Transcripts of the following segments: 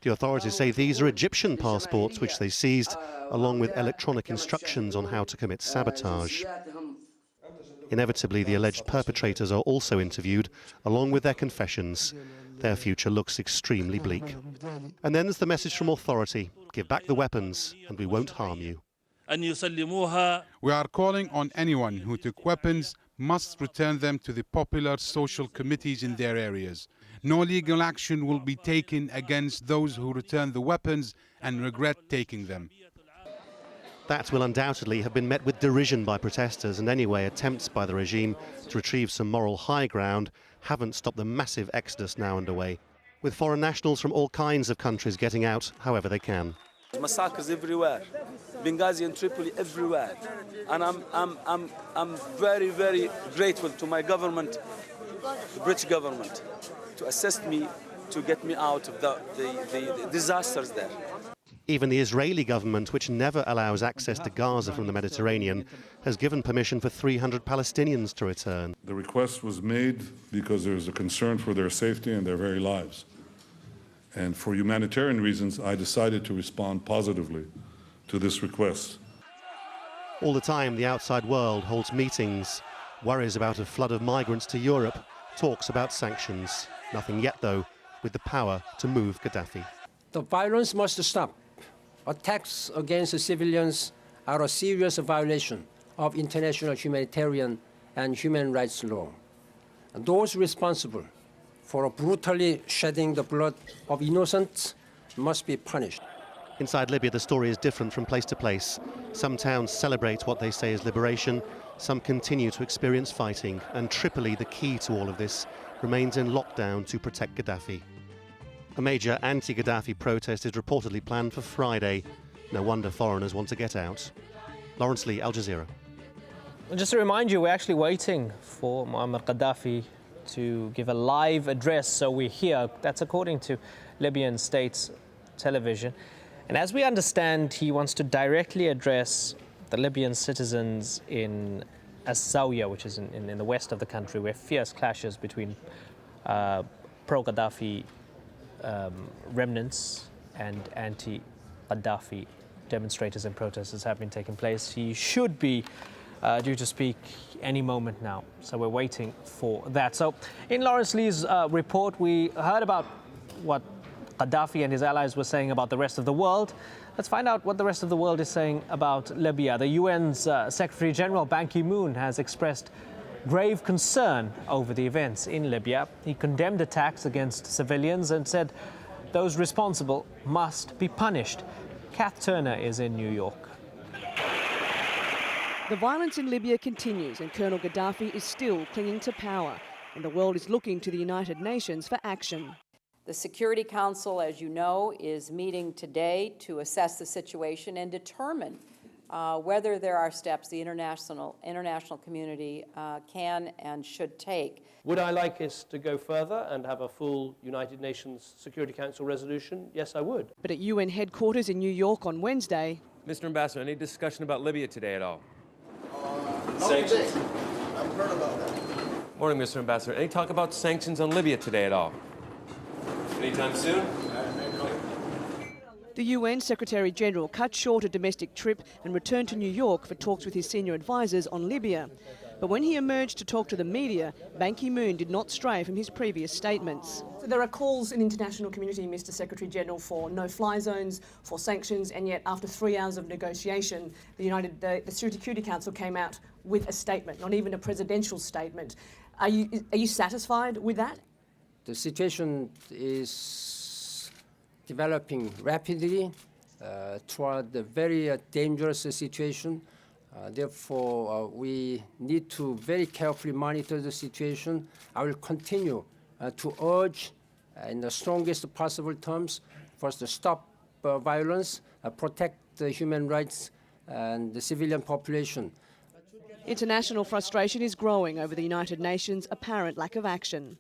The authorities say these are Egyptian passports which they seized, along with electronic instructions on how to commit sabotage. Inevitably, the alleged perpetrators are also interviewed, along with their confessions. Their future looks extremely bleak. And then there's the message from authority: give back the weapons and we won't harm you. We are calling on anyone who took weapons must return them to the popular social committees in their areas. No legal action will be taken against those who return the weapons and regret taking them. That will undoubtedly have been met with derision by protesters, and anyway, attempts by the regime to retrieve some moral high ground haven't stopped the massive exodus now underway, with foreign nationals from all kinds of countries getting out however they can. Massacres everywhere, Benghazi and Tripoli everywhere, and I'm very, very grateful to my government, the British government, to assist me to get me out of the disasters there. Even the Israeli government, which never allows access to Gaza from the Mediterranean, has given permission for 300 Palestinians to return. The request was made because there is a concern for their safety and their very lives. And for humanitarian reasons, I decided to respond positively to this request. All the time, the outside world holds meetings, worries about a flood of migrants to Europe, talks about sanctions. Nothing yet, though, with the power to move Gaddafi. The violence must stop. Attacks against civilians are a serious violation of international humanitarian and human rights law. And those responsible for brutally shedding the blood of innocents must be punished. Inside Libya, the story is different from place to place. Some towns celebrate what they say is liberation, some continue to experience fighting, and Tripoli, the key to all of this, remains in lockdown to protect Gaddafi. A major anti-Gaddafi protest is reportedly planned for Friday. No wonder foreigners want to get out. Lawrence Lee, AlJazeera. Just to remind you, we're actually waiting for Muammar Gaddafi to give a live address, so we're here. That's according to Libyan state television. And as we understand, he wants to directly address the Libyan citizens in AlZawiya, which is in the west of the country, where fierce clashes between pro-Gaddafi remnants and anti-Gaddafi demonstrators and protesters have been taking place. He should be due to speak any moment now, so we're waiting for that. So in Lawrence Lee's report, we heard about what Gaddafi and his allies were saying about the rest of the world. Let's find out what the rest of the world is saying about Libya. The UN's Secretary General Ban Ki-moon has expressed grave concern over the events in Libya. He condemned attacks against civilians and said those responsible must be punished. Kath Turner is in New York. The violence in Libya continues and Colonel Gaddafi is still clinging to power, and the world is looking to the United Nations for action. The Security Council, as you know, is meeting today to assess the situation and determine whether there are steps the international community can and should take. Would I like us to go further and have a full United Nations Security Council resolution? Yes, I would. But at UN headquarters in New York on Wednesday... Mr. Ambassador, any discussion about Libya today at all? Sanctions? I've heard about that. Morning, Mr. Ambassador. Any talk about sanctions on Libya today at all? Anytime soon? The UN Secretary-General cut short a domestic trip and returned to New York for talks with his senior advisers on Libya. But when he emerged to talk to the media, Ban Ki-moon did not stray from his previous statements. So there are calls in the international community, Mr. Secretary-General, for no-fly zones, for sanctions, and yet after 3 hours of negotiation, the Security Council came out with a statement, not even a presidential statement. Are you satisfied with that? The situation is developing rapidly toward a very dangerous situation. Therefore, we need to very carefully monitor the situation. I will continue to urge in the strongest possible terms for us to stop violence, protect the human rights and the civilian population. International frustration is growing over the United Nations' apparent lack of action.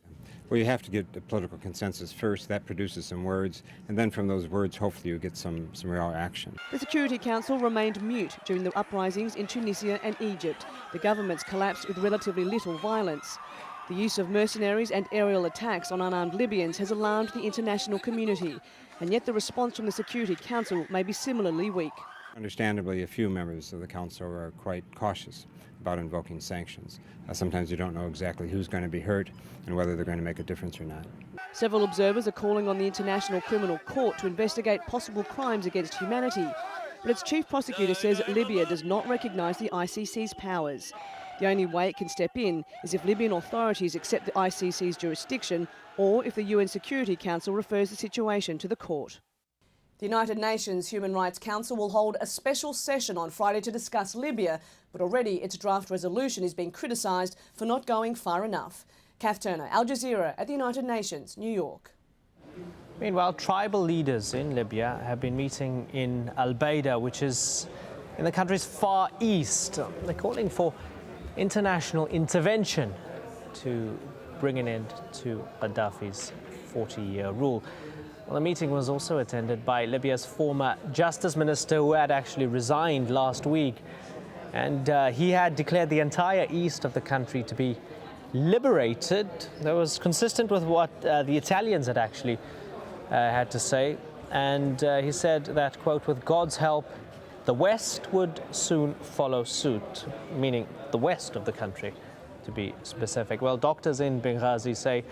Well, you have to get the political consensus first. That produces some words, and then from those words, hopefully you get some real action. The Security Council remained mute during the uprisings in Tunisia and Egypt. The governments collapsed with relatively little violence. The use of mercenaries and aerial attacks on unarmed Libyans has alarmed the international community, and yet the response from the Security Council may be similarly weak. Understandably, a few members of the Council are quite cautious about invoking sanctions. Sometimes you don't know exactly who's going to be hurt and whether they're going to make a difference or not. Several observers are calling on the International Criminal Court to investigate possible crimes against humanity, but its chief prosecutor says Libya does not recognise the ICC's powers. The only way it can step in is if Libyan authorities accept the ICC's jurisdiction or if the UN Security Council refers the situation to the court. The United Nations Human Rights Council will hold a special session on Friday to discuss Libya, but already its draft resolution is being criticised for not going far enough. Kath Turner, AlJazeera at the United Nations, New York. Meanwhile, tribal leaders in Libya have been meeting in Al-Baida, which is in the country's far east. They're calling for international intervention to bring an end to Gaddafi's 40-year rule. Well, the meeting was also attended by Libya's former justice minister, who had actually resigned last week. And he had declared the entire east of the country to be liberated. That was consistent with what the Italians had actually had to say. And he said that, quote, with God's help, the West would soon follow suit, meaning the west of the country, to be specific. Well, doctors in Benghazi say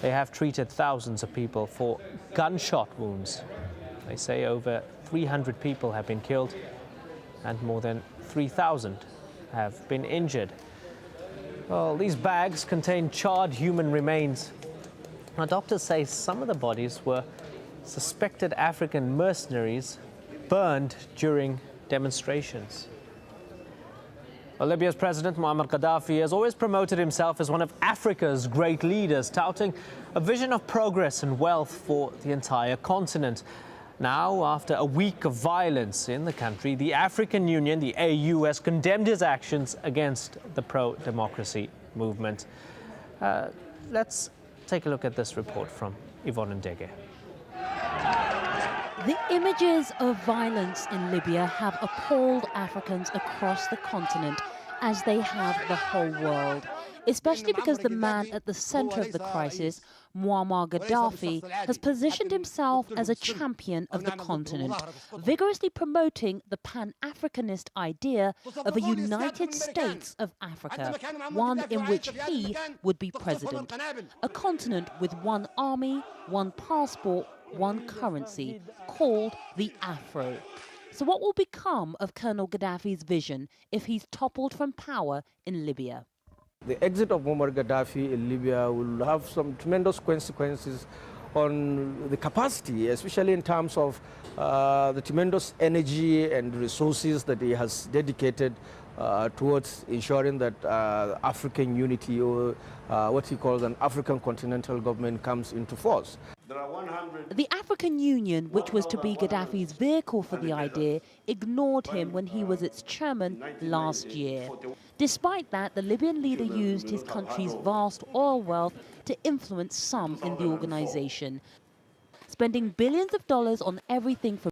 they have treated thousands of people for gunshot wounds. They say over 300 people have been killed and more than 3,000 have been injured. Well, these bags contain charred human remains. Now, doctors say some of the bodies were suspected African mercenaries burned during demonstrations. Well, Libya's President Muammar Gaddafi has always promoted himself as one of Africa's great leaders, touting a vision of progress and wealth for the entire continent. Now, after a week of violence in the country, the African Union, the AU, has condemned his actions against the pro-democracy movement. Let's take a look at this report from Yvonne Ndege. The images of violence in Libya have appalled Africans across the continent, as they have the whole world, especially because the man at the center of the crisis, Muammar Gaddafi, has positioned himself as a champion of the continent, vigorously promoting the Pan-Africanist idea of a United States of Africa, one in which he would be president. A continent with one army, one passport, one currency, called the Afro. So what will become of Colonel Gaddafi's vision if he's toppled from power in Libya? The exit of Muammar Gaddafi in Libya will have some tremendous consequences on the capacity, especially in terms of the tremendous energy and resources that he has dedicated towards ensuring that African unity, or what he calls an African continental government, comes into force. The African Union, which was to be Gaddafi's vehicle for the idea, ignored him when he was its chairman last year. Despite that, the Libyan leader used his country's vast oil wealth to influence some in the organization, spending billions of dollars on everything from